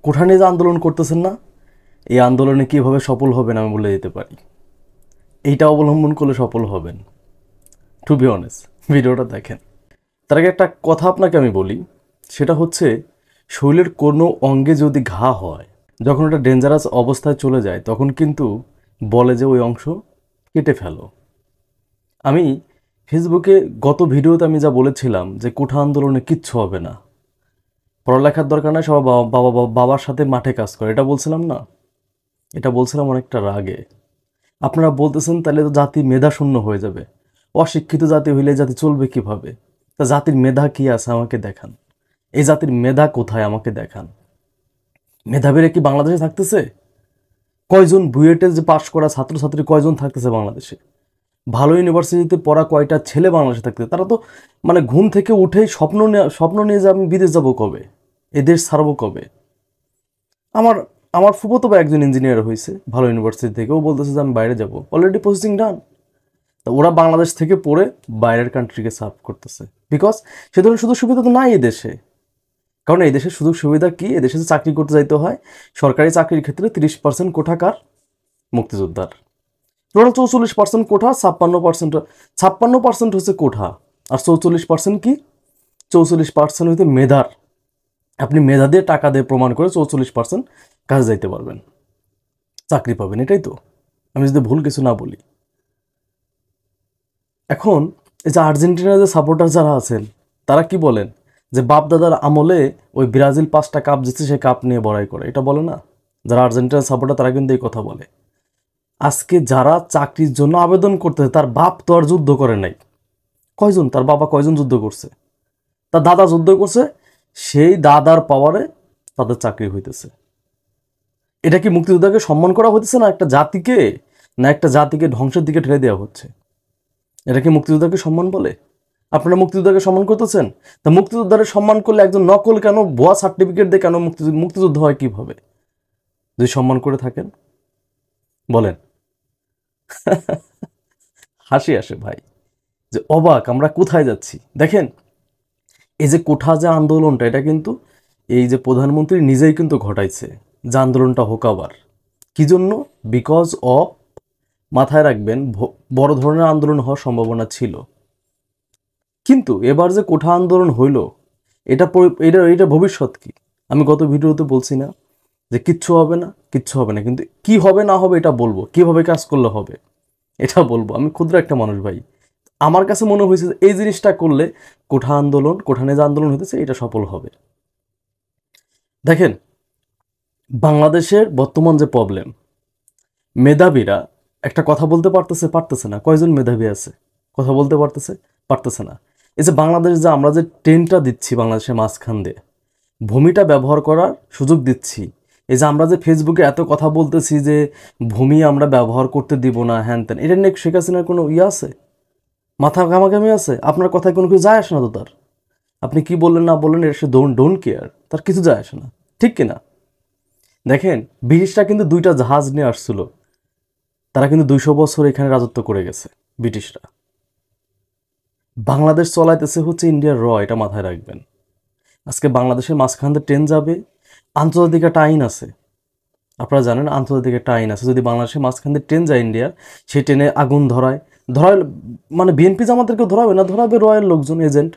কোঠা নিয়ে যে আন্দোলন করতেছেন না, এই আন্দোলনে কীভাবে সফল হবেন আমি বলে দিতে পারি। এইটা অবলম্বন করলে সফল হবেন। টু বি অনেস্ট, ভিডিওটা দেখেন। তার আগে একটা কথা আপনাকে আমি বলি, সেটা হচ্ছে শরীরের কোনো অঙ্গে যদি ঘা হয়, যখন ওটা ডেঞ্জারাস অবস্থায় চলে যায় তখন কিন্তু বলে যে ওই অংশ কেটে ফেলো। আমি ফেসবুকে গত ভিডিওতে আমি যা বলেছিলাম যে কোঠা আন্দোলনে কিচ্ছু হবে না, পড়ালেখার দরকার নাই, সবাই বাবার সাথে মাঠে কাজ করে, এটা বলছিলাম না? এটা বলছিলাম অনেকটা রাগে। আপনারা বলতেছেন তাহলে তো জাতি মেধাশূন্য হয়ে যাবে, অশিক্ষিত জাতি হইলে জাতি চলবে কিভাবে? তা জাতির মেধা কি আছে আমাকে দেখান। এই জাতির মেধা কোথায় আমাকে দেখান। মেধাবীরা কি বাংলাদেশে থাকতেছে? কয়জন বুয়েটে যে পাশ করা ছাত্রছাত্রী কয়জন থাকতেছে বাংলাদেশে? ভালো ইউনিভার্সিটিতে পড়া কয়টা ছেলে বাংলাদেশে থাকতেছে? তারা তো মানে ঘুম থেকে উঠেই স্বপ্ন নিয়ে যে আমি বিদেশ যাবো কবে, এ দেশ ছাড়বো কবে। আমার আমার ফুফাতো ভাই একজন ইঞ্জিনিয়ার হয়েছে ভালো ইউনিভার্সিটি থেকে, ও বলতেছে যে আমি বাইরে যাব, অলরেডি প্রসেসিং ডান। তো ওরা বাংলাদেশ থেকে পড়ে বাইরের কান্ট্রিকে সার্ভ করতেছে, বিকজ সে ধরনের সুযোগ সুবিধা তো নাই এই দেশে। কারণ এই দেশের সুযোগ সুবিধা কি, এদেশে চাকরি করতে যাইতে হয়, সরকারি চাকরির ক্ষেত্রে 30% কোঠাকার মুক্তিযোদ্ধার, টোটাল 44% কোঠা, 56% হচ্ছে কোঠা, আর 44% কি, 44% হইতে মেধার। আপনি মেধা দিয়ে টাকা দিয়ে প্রমাণ করে 44% কাজে যাইতে পারবেন, চাকরি পাবেন, এটাই তো। আমি যদি ভুল কিছু না বলি। এখন এই যে আর্জেন্টিনার যে সাপোর্টার যারা আছেন তারা কি বলেন যে বাপ দাদার আমলে ওই ব্রাজিল 5টা কাপ জিতছে, সে কাপ নিয়ে বড়াই করে, এটা বলে না? যারা আর্জেন্টিনার সাপোর্টার তারা কিন্তু এই কথা বলে। আজকে যারা চাকরির জন্য আবেদন করতেছে তার বাপ তো আর যুদ্ধ করে নাই। কয়জন, তার বাবা কয়জন যুদ্ধ করছে? তার দাদা যুদ্ধ করছে, সেই দাদার পাওয়ারে তাদের চাকরি হইতেছে। এটা কি মুক্তিযোদ্ধাকে সম্মান করা হইতেছে না একটা জাতিকে, না একটা জাতিকে ধ্বংসের দিকে ঠেলে দেওয়া হচ্ছে? এটা কি মুক্তিযোদ্ধাকে সম্মান বলে? আপনারা মুক্তিযোদ্ধাকে সম্মান করতেছেন? তা মুক্তিযোদ্ধারে সম্মান করলে একজন নকল কেন, ভুয়া সার্টিফিকেট দিয়ে কেন মুক্তিযুদ্ধ হয় কিভাবে, যদি সম্মান করে থাকেন? বলেন। হাসি আসে ভাই, যে অবাক আমরা কোথায় যাচ্ছি। দেখেন, এই যে কোঠা যে আন্দোলনটা, এটা কিন্তু এই যে প্রধানমন্ত্রী নিজেই কিন্তু ঘটাইছে যে আন্দোলনটা হোক আবার। কি জন্য? বিকজ অফ, মাথায় রাখবেন, বড় ধরনের আন্দোলন হওয়ার সম্ভাবনা ছিল। কিন্তু এবার যে কোঠা আন্দোলন হইল, এটা এটা ভবিষ্যৎ কি? আমি গত ভিডিওতে বলছি না যে কিচ্ছু হবে না, কিচ্ছু হবে না, কিন্তু কি হবে না হবে এটা বলবো, কিভাবে কাজ করলে হবে এটা বলবো। আমি ক্ষুদ্র একটা মানুষ ভাই, আমার কাছে মনে হয়েছে যে এই জিনিসটা করলে কোঠা আন্দোলন, কোঠা নিয়ে যে আন্দোলন হতেছে এটা সফল হবে। দেখেন, বাংলাদেশের বর্তমান যে প্রবলেম, মেধাবীরা একটা কথা বলতে পারতেছে না। কয়জন মেধাবী আছে কথা বলতে পারতেছে না। এই যে বাংলাদেশ, যে আমরা যে ট্রেনটা দিচ্ছি বাংলাদেশের মাঝখান দিয়ে, ভূমিটা ব্যবহার করার সুযোগ দিচ্ছি, এই যে আমরা যে ফেসবুকে এত কথা বলতেছি যে ভূমি আমরা ব্যবহার করতে দিব না, হ্যান ত্যান, এটা নিয়ে শেখ হাসিনার কোনো আছে? মাথা ঘামাঘামি আছে? আপনার কথায় কোনো কিছু যায় আসে না তো তার। আপনি কি বললেন না বললেন এটা সে ডোন্ট কেয়ার, তার কিছু যায় আসে না, ঠিক কিনা? দেখেন, ব্রিটিশরা কিন্তু 2টা জাহাজ নিয়ে আসছিল, তারা কিন্তু 200 বছর এখানে রাজত্ব করে গেছে ব্রিটিশরা। বাংলাদেশ চলাইতেছে হচ্ছে ইন্ডিয়ার এটা মাথায় রাখবেন। আজকে বাংলাদেশের মাঝখান দিয়ে ট্রেন যাবে, আন্তর্জাতিক একটা আইন আছে, আপনারা জানেন আন্তর্জাতিক একটা আইন আছে। যদি বাংলাদেশের মাঝখান দিয়ে ট্রেন যায় ইন্ডিয়ার, সেই ট্রেনে আগুন ধরায় মানে বিএনপি জামাতেরকেও ধরাবে না, ধরাবে রয়ের লোকজন, এজেন্ট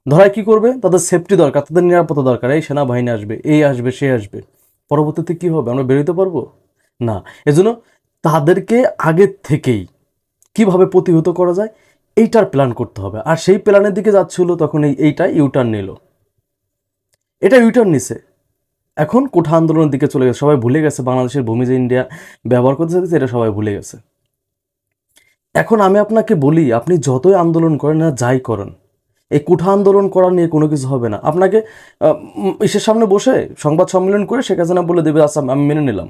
ধরায়। কি করবে? তাদের সেফটি দরকার, তাদের নিরাপত্তা দরকার, এই সেনাবাহিনী আসবে, এই আসবে, সে আসবে। পরবর্তীতে কি হবে? আমরা বেরোতে পারবো না। এজন্য তাদেরকে আগের থেকেই কিভাবে প্রতিহত করা যায় এইটার প্ল্যান করতে হবে। আর সেই প্ল্যানের দিকে যাচ্ছিল তখন এইটা ইউটার্ন নিল, এটা ইউটার্ন নিছে, এখন কোঠা আন্দোলনের দিকে চলে গেছে। সবাই ভুলে গেছে বাংলাদেশের ভূমি যে ইন্ডিয়া ব্যবহার করতে চাইছে, এটা সবাই ভুলে গেছে। এখন আমি আপনাকে বলি, আপনি যতই আন্দোলন করেন না, যাই করেন, এই কোঠা আন্দোলন করা নিয়ে কোনো কিছু হবে না। আপনাকে ইসের সামনে বসে সংবাদ সম্মেলন করে শেখ হাসিনা বলে দেবে আচ্ছা আমি মেনে নিলাম।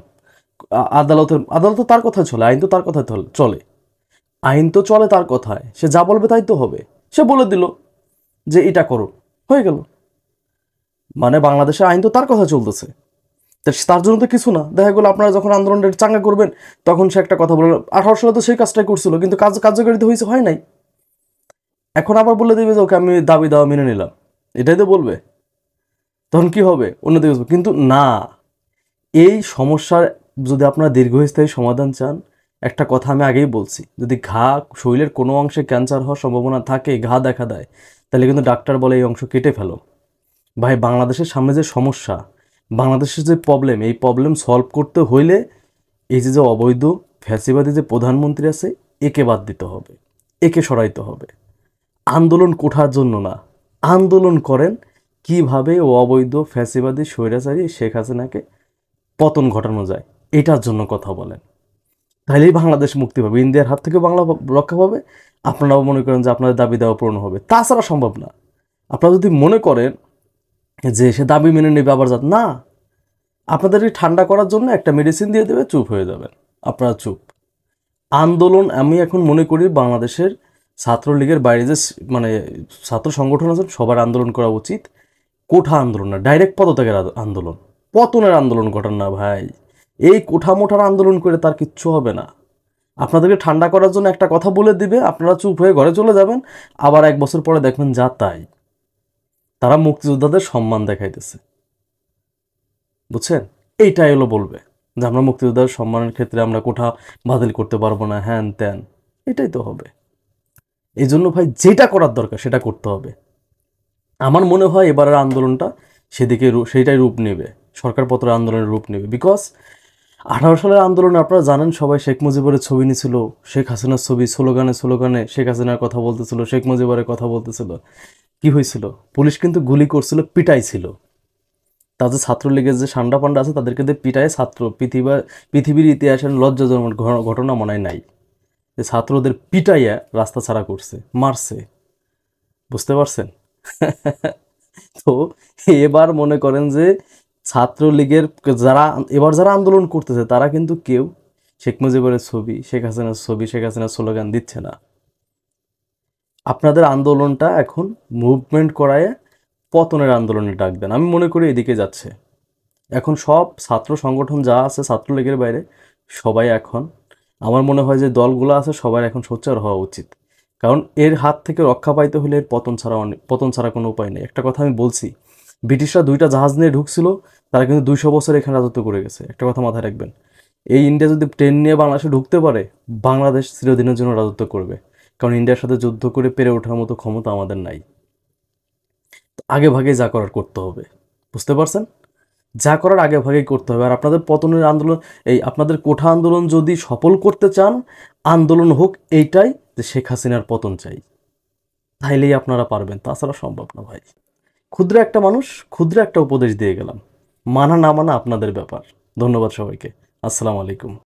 আদালতে তার কথা চলে, আইন তো তার কথায় চলে, আইন তো চলে তার কথায়, সে যা বলবে তাই তো হবে। সে বলে দিল যে এটা করো, হয়ে গেল। মানে বাংলাদেশের আইন তো তার কথা চলতেছে, তার জন্য তো কিছু না। দেখা গেলো আপনারা যখন আন্দোলনটা চাঙ্গা করবেন তখন সে একটা কথা বলল, 18 সালে তো সেই কাজটাই করছিল, কিন্তু কার্যকারিতা হয়েছে, হয় নাই। এখন আবার বলে দেবে যে ওকে আমি দাবি দেওয়া মেনে নিলাম, এটাই তো বলবে। তখন কি হবে? উন্নতি হবে। কিন্তু না, এই সমস্যার যদি আপনারা দীর্ঘস্থায়ী সমাধান চান, একটা কথা আমি আগেই বলছি, যদি শরীরের কোনো অংশে ক্যান্সার হওয়ার সম্ভাবনা থাকে, দেখা দেয়, তাহলে কিন্তু ডাক্তার বলে এই অংশ কেটে ফেলো। ভাই, বাংলাদেশের সামনে যে সমস্যা, বাংলাদেশের যে প্রবলেম, এই প্রবলেম সলভ করতে হইলে এই যে অবৈধ ফ্যাসিবাদী যে প্রধানমন্ত্রী আছে, একে বাদ দিতে হবে, একে সরাইতে হবে। আন্দোলন কোঠার জন্য না, আন্দোলন করেন কিভাবে ও অবৈধ ফ্যাসিবাদী স্বৈরাচারী শেখ হাসিনাকে পতন ঘটানো যায়, এটার জন্য কথা বলেন। তাহলেই বাংলাদেশ মুক্তি পাবে, ইন্ডিয়ার হাত থেকে বাংলা রক্ষা পাবে। আপনারাও মনে করেন যে আপনাদের দাবি দেওয়া পূরণ হবে, তাছাড়া সম্ভব না। আপনারা যদি মনে করেন যে সে দাবি মেনে নেবে আবার না, আপনাদেরকে ঠান্ডা করার জন্য একটা মেডিসিন দিয়ে দেবে, চুপ হয়ে যাবেন, আপনারা চুপ। আন্দোলন আমি এখন মনে করি বাংলাদেশের ছাত্রলীগের বাইরে যে মানে ছাত্র সংগঠন আছে সবার আন্দোলন করা উচিত। কোঠা আন্দোলন না, ডাইরেক্ট পদত্যাগের আন্দোলন, পতনের আন্দোলন ঘটান না ভাই। এই কোঠা মোঠার আন্দোলন করে তার কিচ্ছু হবে না। আপনাদেরকে ঠান্ডা করার জন্য একটা কথা বলে দিবে, আপনারা চুপ হয়ে ঘরে চলে যাবেন, আবার 1 বছর পরে দেখবেন যা তাই। তারা মুক্তিযোদ্ধাদের সম্মান দেখাইতেছে, বুঝছেন? এইটাই হলো বলবে যে আমরা মুক্তিযোদ্ধার সম্মানের ক্ষেত্রে আমরা কোঠা বাতিল করতে পারবো না, হ্যান ত্যান, এটাই তো হবে। এই জন্য ভাই যেটা করার দরকার সেটা করতে হবে। আমার মনে হয় এবারের আন্দোলনটা সেইটাই রূপ নেবে, সরকারপত্র আন্দোলনের রূপ নেবে। বিকজ 18 সালের আন্দোলনে আপনারা জানেন সবাই শেখ মুজিবের ছবি নিছিল, শেখ হাসিনার ছবি, স্লোগানে শেখ হাসিনার কথা বলতেছিল, শেখ মুজিবের কথা বলতেছিল। কি হয়েছিল? পুলিশ কিন্তু গুলি করছিল, পিটাইছিল। তাদের ছাত্রলীগের যে সান্ডা পান্ডা আছে তাদেরকে দিয়ে পিটায় পৃথিবীর ইতিহাসের লজ্জাজনক ঘটনা মনে হয় নাই যে ছাত্রদের পিটাইয়া রাস্তা ছাড়া করছে, মারছে। বুঝতে পারছেন? তো এবার মনে করেন যে ছাত্রলীগের যারা আন্দোলন করতেছে তারা কিন্তু কেউ শেখ মুজিবের ছবি, শেখ হাসিনার ছবি, শেখ হাসিনার স্লোগান দিচ্ছে না। আপনাদের আন্দোলনটা এখন মুভমেন্ট করায় পতনের আন্দোলনে ডাক দেন। আমি মনে করি এদিকে যাচ্ছে। এখন সব ছাত্র সংগঠন যা আছে ছাত্রলীগের বাইরে সবাই এখন, আমার মনে হয় যে দলগুলো আছে সবার এখন সোচ্চার হওয়া উচিত। কারণ এর হাত থেকে রক্ষা পাইতে হলে এর পতন ছাড়া কোনো উপায় নেই। একটা কথা আমি বলছি, ব্রিটিশরা 2টা জাহাজ নিয়ে ঢুকছিল, তারা কিন্তু 200 বছর এখানে রাজত্ব করে গেছে। একটা কথা মাথায় রাখবেন, এই ইন্ডিয়া যদি ট্রেন নিয়ে বাংলাদেশে ঢুকতে পারে, বাংলাদেশ চিরদিনের জন্য রাজত্ব করবে। কারণ ইন্ডিয়ার সাথে যুদ্ধ করে পেরে ওঠার মতো ক্ষমতা আমাদের নাই। আগে ভাগে যা করার করতে হবে, বুঝতে পারছেন? যা করার আগে ভাগেই করতে হবে। আর আপনাদের পতনের আন্দোলন, আপনাদের কোঠা আন্দোলন যদি সফল করতে চান, আন্দোলন হোক এইটাই যে শেখ হাসিনার পতন চাই, তাইলেই আপনারা পারবেন, তাছাড়া সম্ভব না ভাই। ক্ষুদ্র একটা মানুষ, ক্ষুদ্র একটা উপদেশ দিয়ে গেলাম, মানা না মানা আপনাদের ব্যাপার। ধন্যবাদ সবাইকে। আসসালামু আলাইকুম।